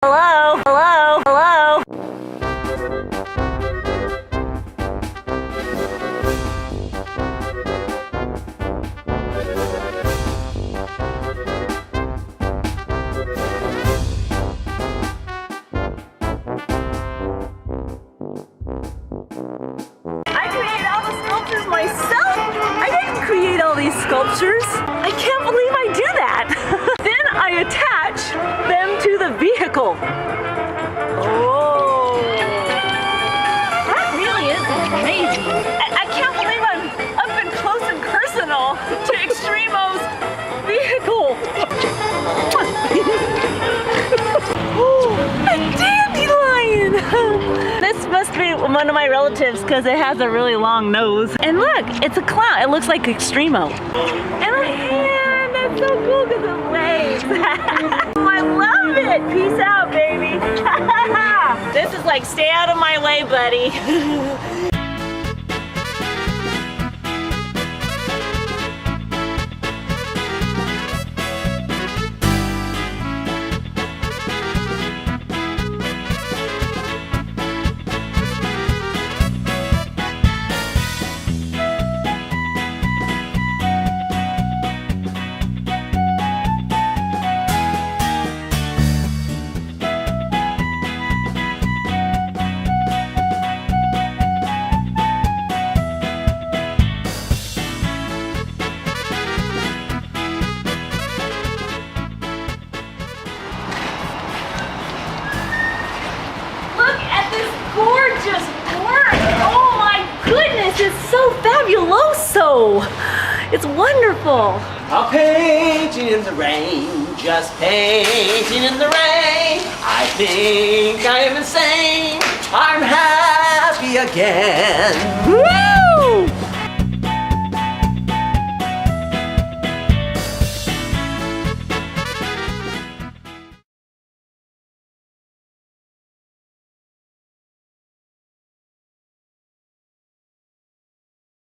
Hello? Hello? Hello? I created all the sculptures myself. I didn't create all these sculptures. I can't believe I do that. Then I attach them to the vehicle. Oh, that really is amazing. I can't believe I'm up and close and personal to Extremo's vehicle. A dandelion! This must be one of my relatives because it has a really long nose. And look, it's a clown. It looks like Extremo. And a hand! That's so cool because it waves. Oh, I love it! Peace out, baby. This is like, stay out of my way, buddy. Gorgeous work! Oh my goodness, it's so fabuloso! It's wonderful! I'm painting in the rain, just painting in the rain. I think I am insane. I'm happy again. Woo!